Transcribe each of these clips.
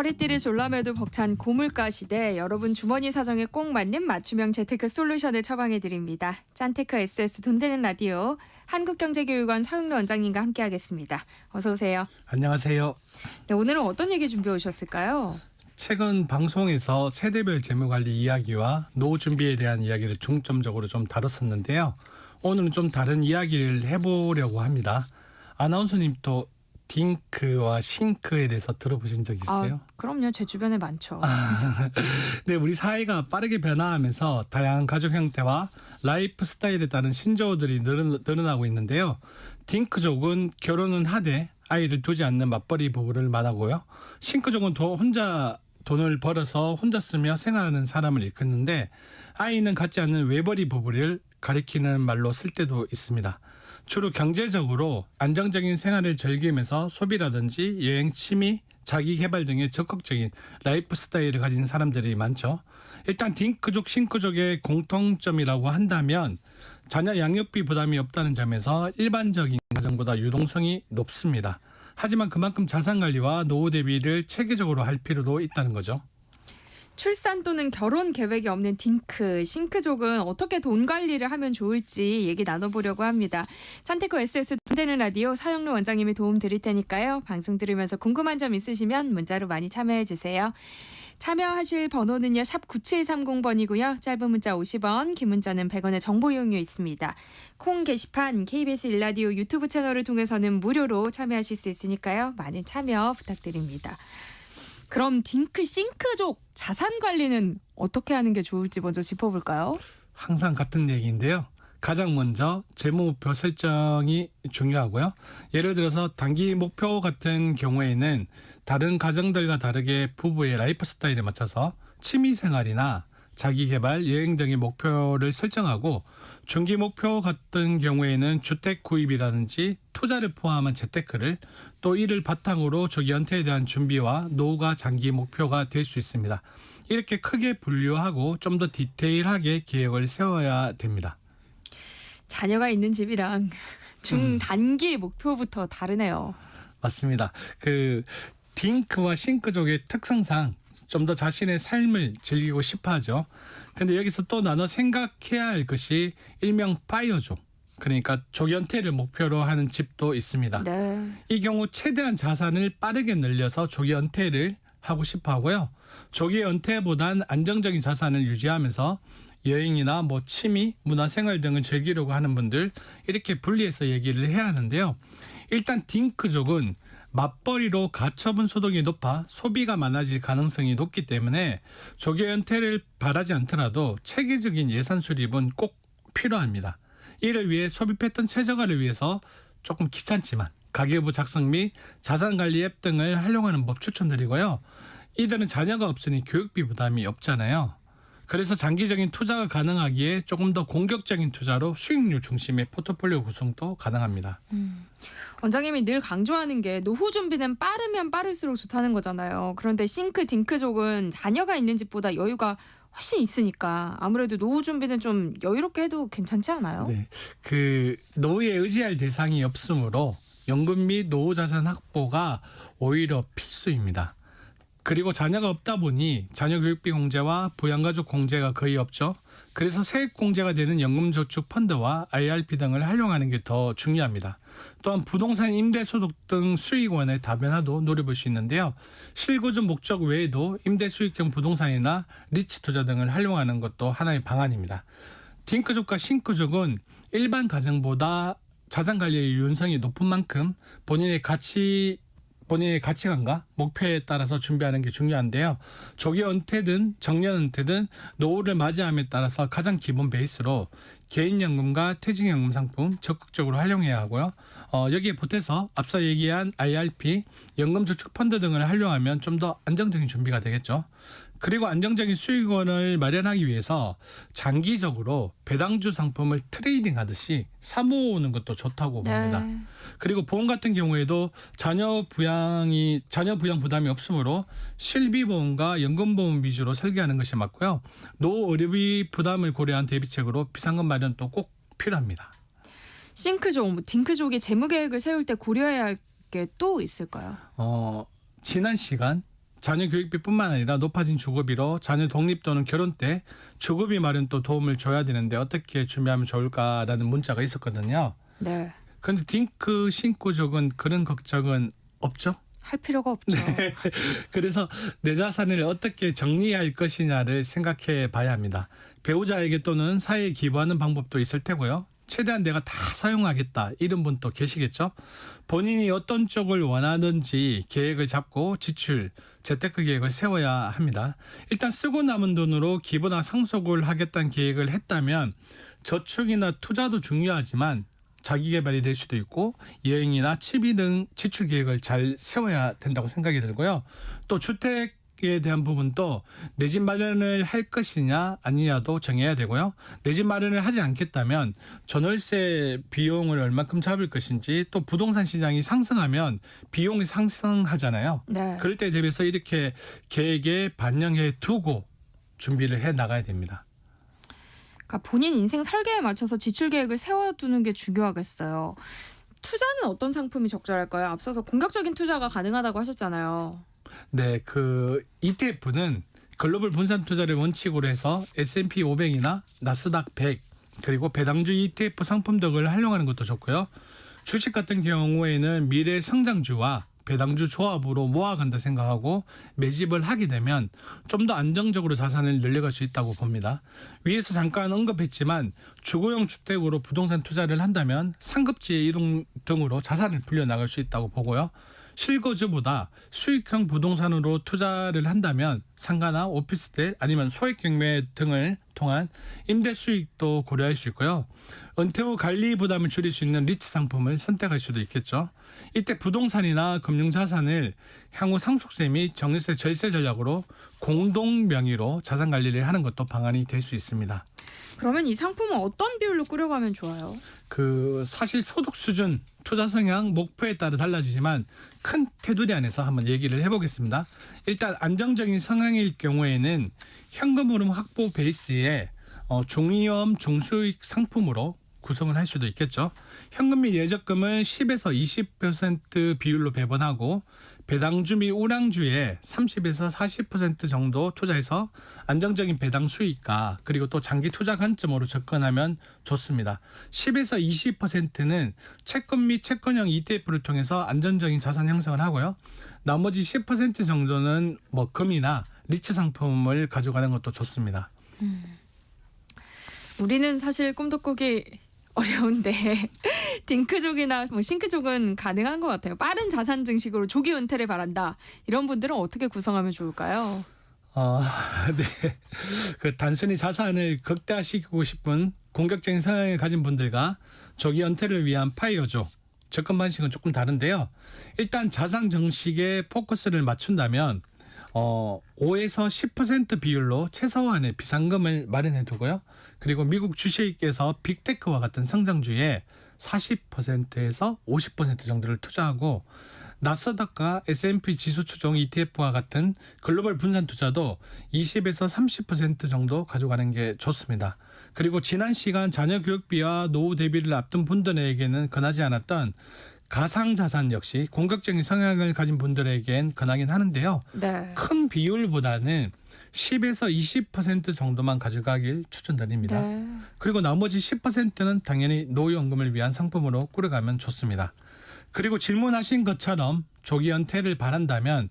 허리띠를 졸라매도 벅찬 고물가 시대, 여러분 주머니 사정에 꼭 맞는 맞춤형 재테크 솔루션을 처방해드립니다. 짠테크 SS 돈 되는 라디오, 한국경제교육원 서영로 원장님과 함께하겠습니다. 어서 오세요. 안녕하세요. 네, 오늘은 어떤 얘기 준비해 오셨을까요? 최근 방송에서 세대별 재무관리 이야기와 노후 준비에 대한 이야기를 중점적으로 좀 다뤘었는데요. 오늘은 좀 다른 이야기를 해보려고 합니다. 아나운서님도 딩크와 싱크에 대해서 들어보신 적 있어요? 그럼요. 제 주변에 많죠. 네, 우리 사회가 빠르게 변화하면서 다양한 가족 형태와 라이프 스타일에 따른 신조어들이 늘어나고 있는데요. 딩크족은 결혼은 하되 아이를 두지 않는 맞벌이 부부를 말하고요. 싱크족은 혼자 돈을 벌어서 혼자 쓰며 생활하는 사람을 일컫는데, 아이는 갖지 않는 외벌이 부부를 가리키는 말로 쓸 때도 있습니다. 주로 경제적으로 안정적인 생활을 즐기면서 소비라든지 여행, 취미, 자기 개발 등의 적극적인 라이프 스타일을 가진 사람들이 많죠. 일단 딩크족, 싱크족의 공통점이라고 한다면 자녀 양육비 부담이 없다는 점에서 일반적인 가정보다 유동성이 높습니다. 하지만 그만큼 자산 관리와 노후 대비를 체계적으로 할 필요도 있다는 거죠. 출산 또는 결혼 계획이 없는 딩크, 싱크족은 어떻게 돈 관리를 하면 좋을지 얘기 나눠보려고 합니다. 짠테크 SS 돈 되는 라디오 서영로 원장님이 도움 드릴 테니까요. 방송 들으면서 궁금한 점 있으시면 문자로 많이 참여해 주세요. 참여하실 번호는요. 샵 9730번이고요. 짧은 문자 50원, 긴 문자는 100원의 정보 이용료 있습니다. 콩 게시판 KBS 일라디오 유튜브 채널을 통해서는 무료로 참여하실 수 있으니까요. 많은 참여 부탁드립니다. 그럼 딩크, 싱크족 자산 관리는 어떻게 하는 게 좋을지 먼저 짚어볼까요? 항상 같은 얘기인데요. 가장 먼저 재무 목표 설정이 중요하고요. 예를 들어서 단기 목표 같은 경우에는 다른 가정들과 다르게 부부의 라이프 스타일에 맞춰서 취미 생활이나 자기 개발, 여행 등의 목표를 설정하고, 중기 목표 같은 경우에는 주택 구입이라든지 투자를 포함한 재테크를, 또 이를 바탕으로 조기 은퇴에 대한 준비와 노후가 장기 목표가 될 수 있습니다. 이렇게 크게 분류하고 좀 더 디테일하게 계획을 세워야 됩니다. 자녀가 있는 집이랑 중단기 목표부터 다르네요. 맞습니다. 딩크와 싱크족의 특성상 좀 더 자신의 삶을 즐기고 싶어 하죠. 근데 여기서 또 나눠 생각해야 할 것이 일명 파이어족, 그러니까 조연태를 목표로 하는 집도 있습니다. 네. 이 경우 최대한 자산을 빠르게 늘려서 조기 은퇴를 하고 싶어 하고요. 조기 은퇴보단 안정적인 자산을 유지하면서 여행이나 취미, 문화생활 등을 즐기려고 하는 분들, 이렇게 분리해서 얘기를 해야 하는데요. 일단 딩크족은 맞벌이로 가처분 소득이 높아 소비가 많아질 가능성이 높기 때문에 조기 은퇴를 바라지 않더라도 체계적인 예산 수립은 꼭 필요합니다. 이를 위해 소비 패턴 최저화를 위해서 조금 귀찮지만 가계부 작성 및 자산관리 앱 등을 활용하는 법 추천드리고요. 이들은 자녀가 없으니 교육비 부담이 없잖아요. 그래서 장기적인 투자가 가능하기에 조금 더 공격적인 투자로 수익률 중심의 포트폴리오 구성도 가능합니다. 원장님이 늘 강조하는 게 노후 준비는 빠르면 빠를수록 좋다는 거잖아요. 그런데 싱크, 딩크족은 자녀가 있는 집보다 여유가 훨씬 있으니까 아무래도 노후 준비는 좀 여유롭게 해도 괜찮지 않아요? 네, 노후에 의지할 대상이 없으므로 연금 및 노후 자산 확보가 오히려 필수입니다. 그리고 자녀가 없다 보니 자녀 교육비 공제와 부양가족 공제가 거의 없죠. 그래서 세액 공제가 되는 연금저축 펀드와 IRP 등을 활용하는 게 더 중요합니다. 또한 부동산 임대소득 등 수익원의 다변화도 노려볼 수 있는데요. 실거주 목적 외에도 임대수익형 부동산이나 리츠 투자 등을 활용하는 것도 하나의 방안입니다. 딩크족과 싱크족은 일반 가정보다 자산관리의 유연성이 높은 만큼 본인의 가치관과 목표에 따라서 준비하는 게 중요한데요. 조기 은퇴든 정년 은퇴든 노후를 맞이함에 따라서 가장 기본 베이스로 개인연금과 퇴직연금 상품 적극적으로 활용해야 하고요. 여기에 보태서 앞서 얘기한 IRP, 연금저축펀드 등을 활용하면 좀 더 안정적인 준비가 되겠죠. 그리고 안정적인 수익원을 마련하기 위해서 장기적으로 배당주 상품을 트레이딩하듯이 사모으는 것도 좋다고 봅니다. 네. 그리고 보험 같은 경우에도 자녀 부양 부담이 없으므로 실비보험과 연금보험 위주로 설계하는 것이 맞고요. 노후 의료비 부담을 고려한 대비책으로 비상금 마련도 꼭 필요합니다. 싱크족, 딩크족이 재무 계획을 세울 때 고려해야 할 게 또 있을까요? 지난 시간 자녀 교육비뿐만 아니라 높아진 주거비로 자녀 독립 또는 결혼 때 주거비 마련 또 도움을 줘야 되는데 어떻게 준비하면 좋을까라는 문자가 있었거든요. 네. 그런데 딩크 신고족은 그런 걱정은 없죠. 할 필요가 없죠. 그래서 내 자산을 어떻게 정리할 것이냐를 생각해 봐야 합니다. 배우자에게 또는 사회에 기부하는 방법도 있을 테고요. 최대한 내가 다 사용하겠다 이런 분도 계시겠죠. 본인이 어떤 쪽을 원하는지 계획을 잡고 지출, 재테크 계획을 세워야 합니다. 일단 쓰고 남은 돈으로 기부나 상속을 하겠다는 계획을 했다면 저축이나 투자도 중요하지만 자기 개발이 될 수도 있고 여행이나 취미 등 지출 계획을 잘 세워야 된다고 생각이 들고요. 또 주택에 대한 부분도 내 집 마련을 할 것이냐 아니냐도 정해야 되고요. 내 집 마련을 하지 않겠다면 전월세 비용을 얼마큼 잡을 것인지 또 부동산 시장이 상승하면 비용이 상승하잖아요. 네. 그럴 때 대비해서 이렇게 계획에 반영해 두고 준비를 해 나가야 됩니다. 그러니까 본인 인생 설계에 맞춰서 지출 계획을 세워두는 게 중요하겠어요. 투자는 어떤 상품이 적절할까요? 앞서서 공격적인 투자가 가능하다고 하셨잖아요. 네, 그 ETF는 글로벌 분산 투자를 원칙으로 해서 S&P 500이나 나스닥 100 그리고 배당주 ETF 상품 등을 활용하는 것도 좋고요. 주식 같은 경우에는 미래 성장주와 배당주 조합으로 모아간다 생각하고 매집을 하게 되면 좀 더 안정적으로 자산을 늘려갈 수 있다고 봅니다. 위에서 잠깐 언급했지만 주거용 주택으로 부동산 투자를 한다면 상급지의 이동 등으로 자산을 불려나갈 수 있다고 보고요. 실거주보다 수익형 부동산으로 투자를 한다면 상가나 오피스텔 아니면 소액 경매 등을 통한 임대 수익도 고려할 수 있고요. 은퇴 후 관리 부담을 줄일 수 있는 리츠 상품을 선택할 수도 있겠죠. 이때 부동산이나 금융자산을 향후 상속세 및 정유세 절세 전략으로 공동 명의로 자산 관리를 하는 것도 방안이 될 수 있습니다. 그러면 이 상품은 어떤 비율로 꾸려가면 좋아요? 사실 소득 수준, 투자 성향, 목표에 따라 달라지지만 큰 테두리 안에서 한번 얘기를 해보겠습니다. 일단 안정적인 성향일 경우에는 현금 흐름 확보 베이스에 중위험, 중수익 상품으로 구성을 할 수도 있겠죠. 현금 및 예적금을 10에서 20% 비율로 배분하고 배당주 및 우량주에 30에서 40% 정도 투자해서 안정적인 배당 수익과 그리고 또 장기 투자 관점으로 접근하면 좋습니다. 10에서 20%는 채권 및 채권형 ETF를 통해서 안정적인 자산 형성을 하고요. 나머지 10% 정도는 뭐 금이나 리츠 상품을 가져가는 것도 좋습니다. 우리는 사실 꿈도 꾸기 어려운데 딩크족이나 뭐 싱크족은 가능한 것 같아요. 빠른 자산 증식으로 조기 은퇴를 바란다. 이런 분들은 어떻게 구성하면 좋을까요? 네. 단순히 자산을 극대화시키고 싶은 공격적인 성향을 가진 분들과 조기 은퇴를 위한 파이어족 접근 방식은 조금 다른데요. 일단 자산 증식에 포커스를 맞춘다면 5에서 10% 비율로 최소한의 비상금을 마련해 두고요. 그리고 미국 주식에서 빅테크와 같은 성장주에 40%에서 50% 정도를 투자하고 나스닥과 S&P 지수 추종 ETF와 같은 글로벌 분산 투자도 20에서 30% 정도 가져가는 게 좋습니다. 그리고 지난 시간 자녀 교육비와 노후 대비를 앞둔 분들에게는 권하지 않았던 가상자산 역시 공격적인 성향을 가진 분들에겐 권하긴 하는데요. 네. 큰 비율보다는 10에서 20% 정도만 가져가길 추천드립니다. 네. 그리고 나머지 10%는 당연히 노후연금을 위한 상품으로 꾸려가면 좋습니다. 그리고 질문하신 것처럼 조기 은퇴를 바란다면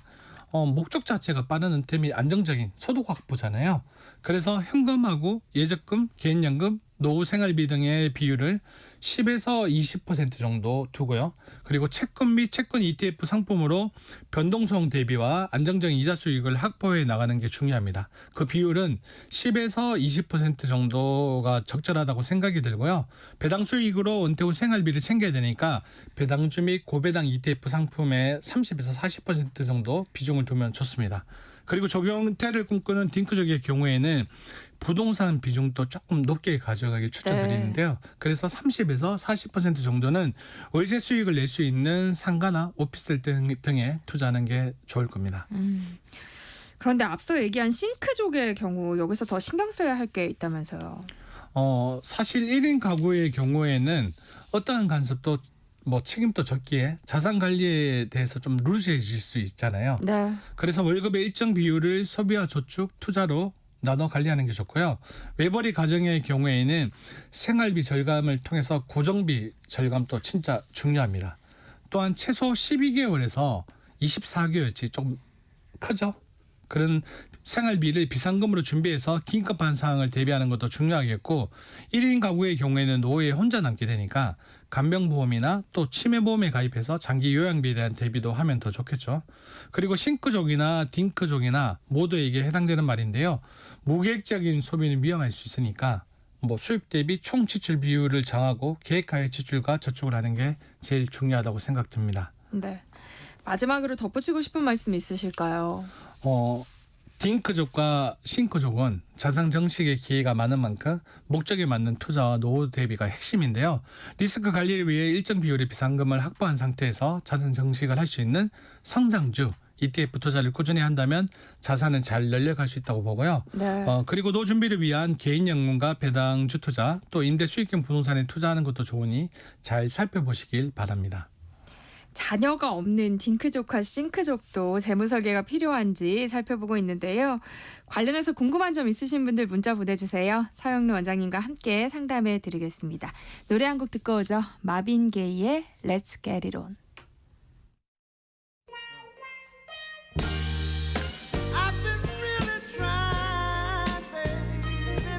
목적 자체가 빠른 은퇴 및 안정적인 소득 확보잖아요. 그래서 현금하고 예적금, 개인연금, 노후 생활비 등의 비율을 10에서 20% 정도 두고요. 그리고 채권 및 채권 ETF 상품으로 변동성 대비와 안정적인 이자 수익을 확보해 나가는 게 중요합니다. 그 비율은 10에서 20% 정도가 적절하다고 생각이 들고요. 배당 수익으로 은퇴 후 생활비를 챙겨야 되니까 배당주 및 고배당 ETF 상품에 30에서 40% 정도 비중을 두면 좋습니다. 그리고 조기 은퇴를 꿈꾸는 딩크족의 경우에는 부동산 비중도 조금 높게 가져가길 추천드리는데요. 그래서 30에서 40% 정도는 월세 수익을 낼 수 있는 상가나 오피스텔 등에 투자하는 게 좋을 겁니다. 그런데 앞서 얘기한 싱크족의 경우 여기서 더 신경 써야 할 게 있다면서요. 사실 1인 가구의 경우에는 어떠한 간섭도 뭐 책임도 적기에 자산 관리에 대해서 좀 루즈해질 수 있잖아요. 네. 그래서 월급의 일정 비율을 소비와 저축, 투자로 나눠 관리하는 게 좋고요. 외벌이 가정의 경우에는 생활비 절감을 통해서 고정비 절감도 진짜 중요합니다. 또한 최소 12개월에서 24개월치 좀 크죠? 그런 생활비를 비상금으로 준비해서 긴급한 상황을 대비하는 것도 중요하겠고 1인 가구의 경우에는 노후에 혼자 남게 되니까 간병보험이나 또 치매보험에 가입해서 장기 요양비에 대한 대비도 하면 더 좋겠죠. 그리고 싱크족이나 딩크족이나 모두에게 해당되는 말인데요. 무계획적인 소비는 위험할 수 있으니까 뭐 수입 대비 총 지출 비율을 정하고 계획하에 지출과 저축을 하는 게 제일 중요하다고 생각됩니다. 네. 마지막으로 덧붙이고 싶은 말씀 있으실까요? 딩크족과 싱크족은 자산 정식의 기회가 많은 만큼 목적에 맞는 투자와 노후 대비가 핵심인데요. 리스크 관리를 위해 일정 비율의 비상금을 확보한 상태에서 자산 정식을 할 수 있는 성장주 ETF 투자를 꾸준히 한다면 자산은 잘 늘려갈 수 있다고 보고요. 네. 그리고 노후 준비를 위한 개인연금과 배당주 투자 또 임대 수익형 부동산에 투자하는 것도 좋으니 잘 살펴보시길 바랍니다. 자녀가 없는 딩크족과 싱크족도 재무 설계가 필요한지 살펴보고 있는데요. 관련해서 궁금한 점 있으신 분들 문자 보내주세요. 서영루 원장님과 함께 상담해 드리겠습니다. 노래 한 곡 듣고 오죠. 마빈 게이의 Let's Get It On. I've been really trying, baby,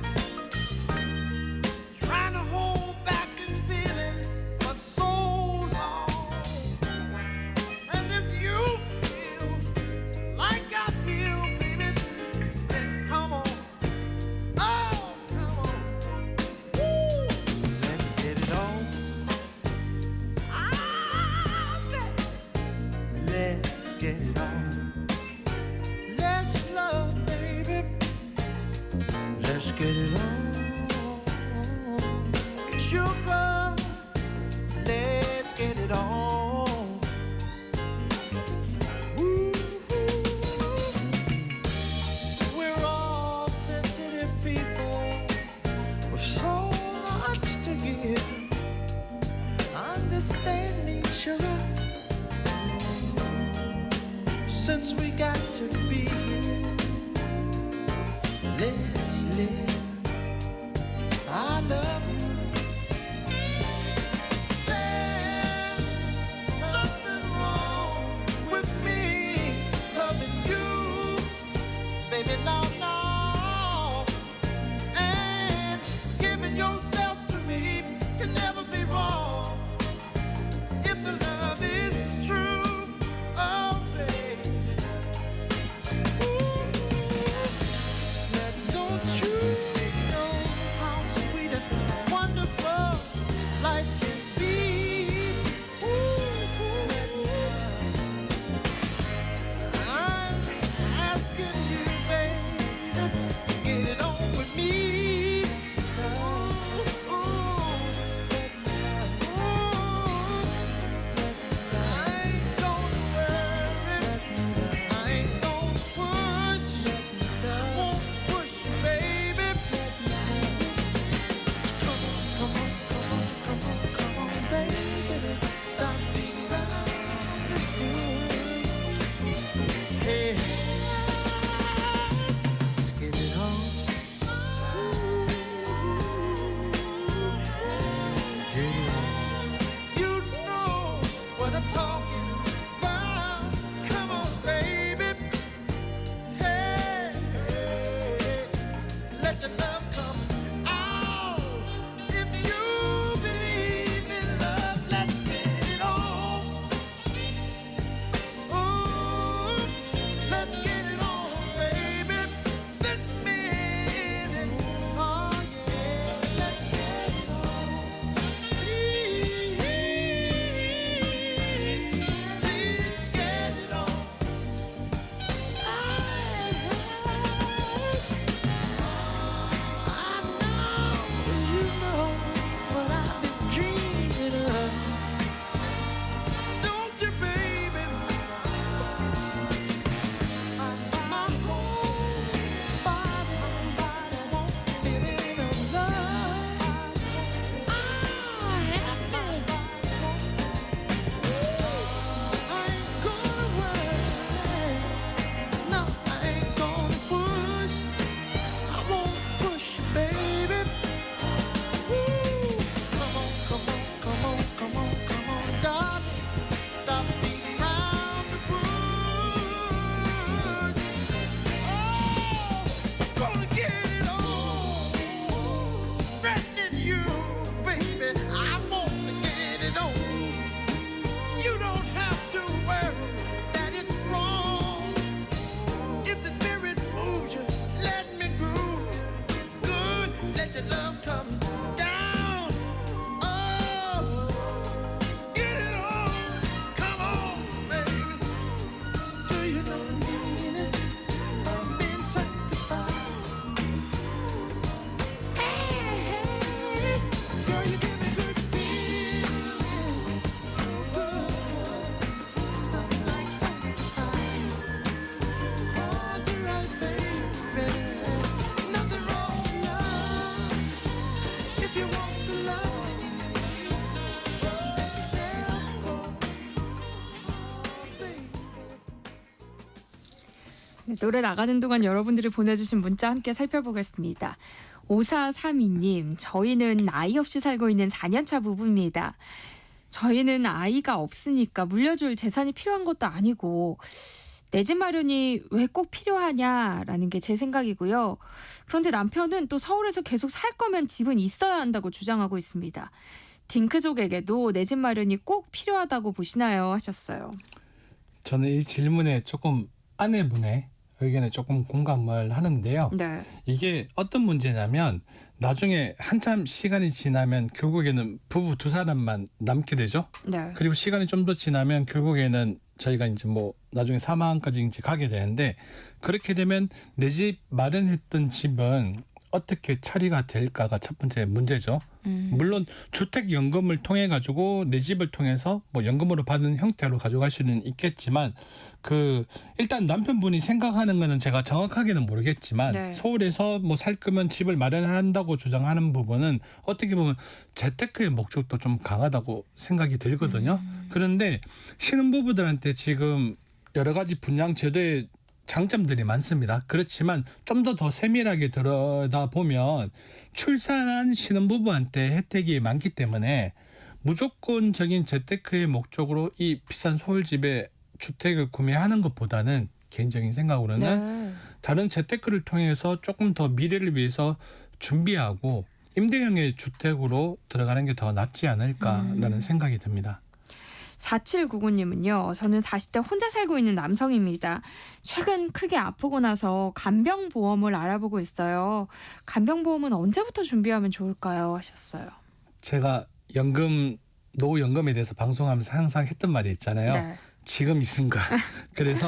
trying to hold back this feeling for so long. And if you feel like I feel, baby, then come on, oh, come on, woo, let's get it on. Ah, let's get it on. Let's love, baby. Let's get it on. Sugar, let's get it on. Ooh, we're all sensitive people with so much to give. Understand each other. Since we got to be here, let's live. I love you. There's nothing wrong with me loving you, baby. No, no. And giving yourself to me can never be wrong if the love is true. Oh, baby. Ooh. something like sunshine. Hold you right, baby. Nothing wrong with love. If you want the love, can't let yourself go. Oh, baby. 네, 노래 나가는 동안 여러분들이 보내주신 문자 함께 살펴보겠습니다. 5432님, 저희는 아이 없이 살고 있는 4년차 부부입니다. 저희는 아이가 없으니까 물려줄 재산이 필요한 것도 아니고 내 집 마련이 왜 꼭 필요하냐라는 게 제 생각이고요. 그런데 남편은 또 서울에서 계속 살 거면 집은 있어야 한다고 주장하고 있습니다. 딩크족에게도 내 집 마련이 꼭 필요하다고 보시나요? 하셨어요. 저는 이 질문에 조금 아내분의 의견에 조금 공감을 하는데요. 네. 이게 어떤 문제냐면 나중에 한참 시간이 지나면 결국에는 부부 두 사람만 남게 되죠. 네. 그리고 시간이 좀 더 지나면 결국에는 저희가 이제 뭐 나중에 사망까지 이제 가게 되는데 그렇게 되면 내 집 마련했던 집은 어떻게 처리가 될까가 첫 번째 문제죠. 물론 주택연금을 통해 가지고 내 집을 통해서 뭐 연금으로 받은 형태로 가져갈 수는 있겠지만 그 일단 남편분이 생각하는 거는 제가 정확하게는 모르겠지만 네. 서울에서 뭐 살 거면 집을 마련한다고 주장하는 부분은 어떻게 보면 재테크의 목적도 좀 강하다고 생각이 들거든요. 그런데 신혼부부들한테 지금 여러 가지 분양 제도의 장점들이 많습니다. 그렇지만 좀 더 세밀하게 들여다보면 출산한 신혼부부한테 혜택이 많기 때문에 무조건적인 재테크의 목적으로 이 비싼 서울집에 주택을 구매하는 것보다는 개인적인 생각으로는 네. 다른 재테크를 통해서 조금 더 미래를 위해서 준비하고 임대형의 주택으로 들어가는 게 더 낫지 않을까라는 생각이 듭니다. 4799님은요. 저는 40대 혼자 살고 있는 남성입니다. 최근 크게 아프고 나서 간병보험을 알아보고 있어요. 간병보험은 언제부터 준비하면 좋을까요? 하셨어요. 제가 노후연금에 대해서 방송하면서 항상 했던 말이 있잖아요. 네. 지금 이 순간. 그래서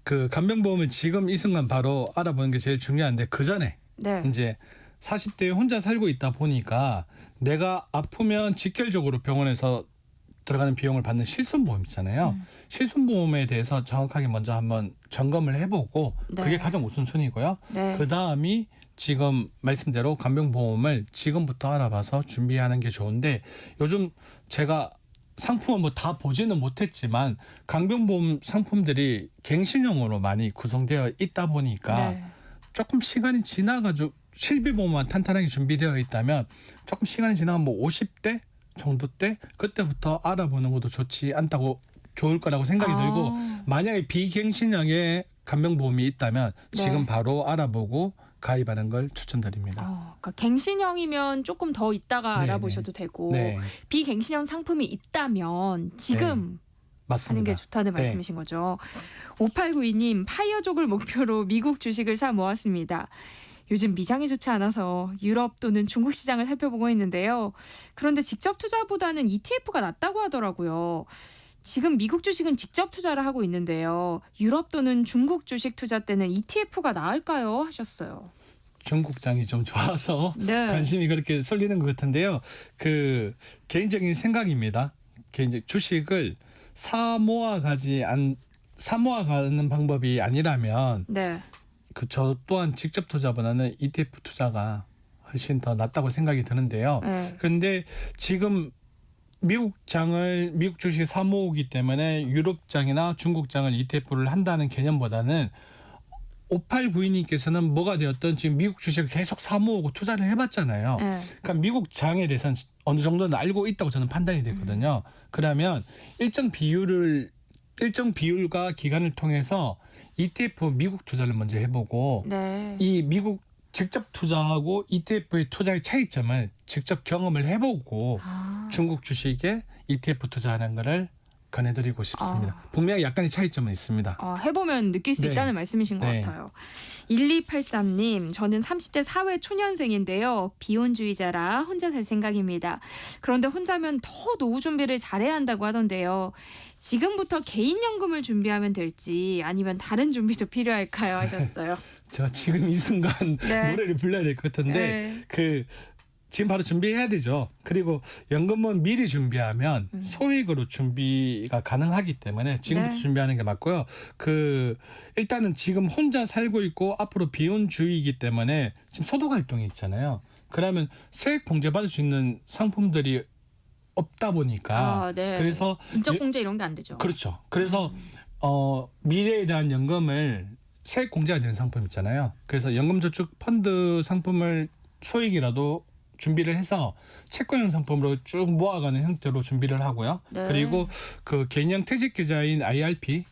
그 간병보험을 지금 이 순간 바로 알아보는 게 제일 중요한데 그 전에 네. 이제 40대에 혼자 살고 있다 보니까 내가 아프면 직결적으로 병원에서 들어가는 비용을 받는 실손보험 있잖아요. 실손보험에 대해서 정확하게 먼저 한번 점검을 해보고 네. 그게 가장 우선순위고요. 네. 그 다음이 지금 말씀대로 간병보험을 지금부터 알아봐서 준비하는 게 좋은데 요즘 제가 상품을 뭐 다 보지는 못했지만 간병보험 상품들이 갱신형으로 많이 구성되어 있다 보니까 네. 조금 시간이 지나가지고 실비보험만 탄탄하게 준비되어 있다면 조금 시간이 지나면 뭐 50대 정도 때 그때부터 알아보는 것도 좋을 거라고 생각이 들고 만약에 비갱신형의 간병보험이 있다면 네. 지금 바로 알아보고 가입하는 걸 추천드립니다. 그러니까 갱신형이면 조금 더 있다가 네네. 알아보셔도 되고 네, 비갱신형 상품이 있다면 지금 하는 맞습니다. 게 좋다는 네. 말씀이신 거죠. 5892님 파이어족을 목표로 미국 주식을 사 모았습니다. 요즘 미장이 좋지 않아서 유럽 또는 중국 시장을 살펴보고 있는데요. 그런데 직접 투자보다는 ETF가 낫다고 하더라고요. 지금 미국 주식은 직접 투자를 하고 있는데요. 유럽 또는 중국 주식 투자 때는 ETF가 나을까요? 하셨어요. 중국장이 좀 좋아서 네. 관심이 그렇게 쏠리는 것 같은데요. 그 개인적인 생각입니다. 주식을 사모아가는 방법이 아니라면 네. 저 또한 직접 투자보다는 ETF 투자가 훨씬 더 낫다고 생각이 드는데요. 네. 그런데 지금 미국 주식 사모으기 때문에 유럽장이나 중국장을 ETF를 한다는 개념보다는 5892님께서는 뭐가 되었든 지금 미국 주식을 계속 사모으고 투자를 해봤잖아요. 네. 그러니까 미국 장에 대해서는 어느 정도는 알고 있다고 저는 판단이 되거든요. 그러면 일정 비율과 기간을 통해서 ETF 미국 투자를 먼저 해보고 네. 이 미국 직접 투자하고 ETF의 투자의 차이점을 직접 경험을 해보고 중국 주식에 ETF 투자하는 거를 권해드리고 싶습니다. 분명히 약간의 차이점은 있습니다. 해보면 느낄 수 네. 있다는 말씀이신 것 네. 같아요. 1283님, 저는 30대 사회 초년생인데요. 비혼주의자라 혼자 살 생각입니다. 그런데 혼자면 더 노후 준비를 잘해야 한다고 하던데요. 지금부터 개인연금을 준비하면 될지 아니면 다른 준비도 필요할까요? 하셨어요. 제가 지금 이 순간 네. 노래를 불러야 될 것 같은데 네. 그 지금 바로 준비해야 되죠. 그리고 연금은 미리 준비하면 소액으로 준비가 가능하기 때문에 지금부터 네. 준비하는 게 맞고요. 일단은 지금 혼자 살고 있고 앞으로 비혼주의이기 때문에 지금 소득 활동이 있잖아요. 그러면 세액 공제 받을 수 있는 상품들이 없다 보니까 네. 그래서 인적공제 이런 게 안 되죠. 그렇죠. 그래서 미래에 대한 연금을 세액 공제가 되는 상품 있잖아요. 그래서 연금저축 펀드 상품을 소액이라도 준비를 해서 채권형 상품으로 쭉 모아가는 형태로 준비를 하고요. 네. 그리고 그 개인형 퇴직계좌인 IRP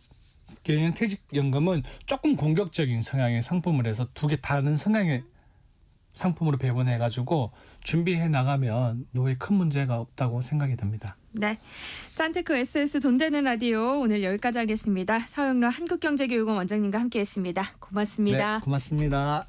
개인형 퇴직연금은 조금 공격적인 성향의 상품을 해서 두 개 다른 성향의 상품으로 배분해가지고 준비해 나가면 노후에 큰 문제가 없다고 생각이 듭니다. 네. 짠테크 SS 돈 되는 라디오 오늘 여기까지 하겠습니다. 서영로 한국경제교육원 원장님과 함께했습니다. 고맙습니다. 네, 고맙습니다.